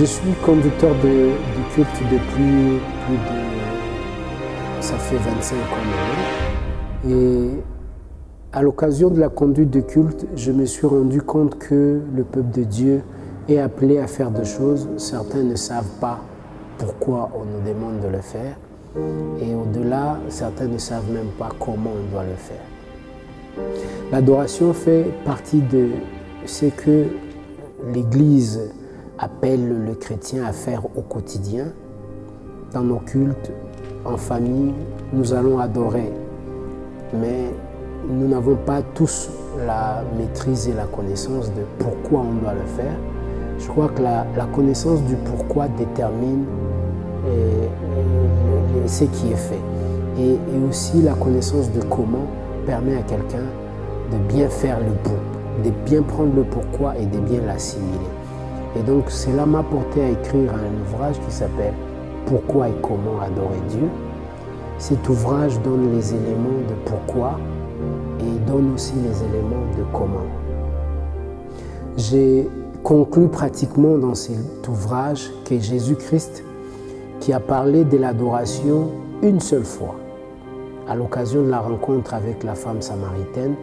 Je suis conducteur du culte depuis plus de... ça fait 25 ans maintenant. Et à l'occasion de la conduite de culte, je me suis rendu compte que le peuple de Dieu est appelé à faire des choses. Certains ne savent pas pourquoi on nous demande de le faire. Et au-delà, certains ne savent même pas comment on doit le faire. L'adoration fait partie de ce que l'Église appelle le chrétien à faire au quotidien. Dans nos cultes, en famille, nous allons adorer, mais nous n'avons pas tous la maîtrise et la connaissance de pourquoi on doit le faire. Je crois que la connaissance du pourquoi détermine ce qui est fait. Et aussi la connaissance de comment permet à quelqu'un de bien faire le pour, de bien prendre le pourquoi et de bien l'assimiler. Et donc cela m'a porté à écrire un ouvrage qui s'appelle « Pourquoi et comment adorer Dieu ». Cet ouvrage donne les éléments de pourquoi et donne aussi les éléments de comment. J'ai conclu pratiquement dans cet ouvrage que Jésus-Christ, qui a parlé de l'adoration une seule fois, à l'occasion de la rencontre avec la femme samaritaine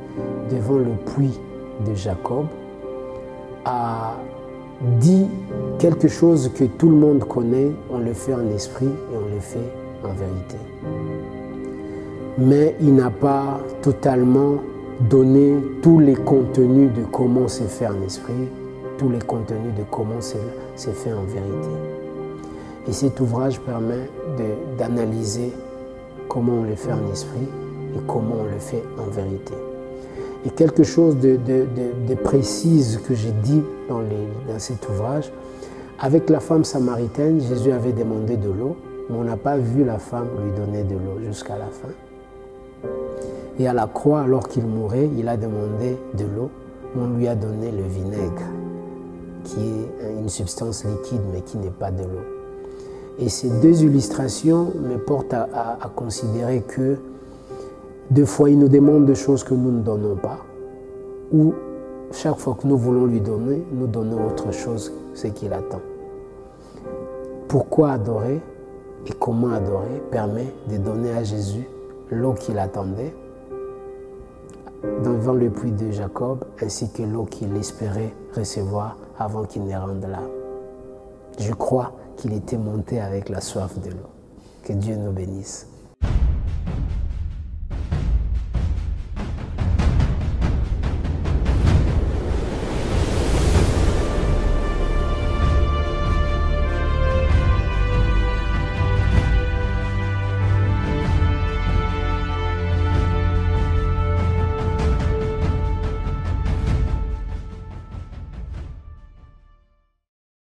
devant le puits de Jacob, a dit quelque chose que tout le monde connaît, on le fait en esprit et on le fait en vérité. Mais il n'a pas totalement donné tous les contenus de comment c'est fait en esprit, tous les contenus de comment c'est fait en vérité. Et cet ouvrage permet d'analyser comment on le fait en esprit et comment on le fait en vérité. Et quelque chose de précis que j'ai dit dans cet ouvrage, avec la femme samaritaine, Jésus avait demandé de l'eau, mais on n'a pas vu la femme lui donner de l'eau jusqu'à la fin. Et à la croix, alors qu'il mourait, il a demandé de l'eau, mais on lui a donné le vinaigre, qui est une substance liquide, mais qui n'est pas de l'eau. Et ces deux illustrations me portent à considérer que deux fois, il nous demande des choses que nous ne donnons pas, ou chaque fois que nous voulons lui donner, nous donnons autre chose, ce qu'il attend. Pourquoi adorer et comment adorer permet de donner à Jésus l'eau qu'il attendait devant le puits de Jacob, ainsi que l'eau qu'il espérait recevoir avant qu'il ne rende l'âme. Je crois qu'il était monté avec la soif de l'eau. Que Dieu nous bénisse.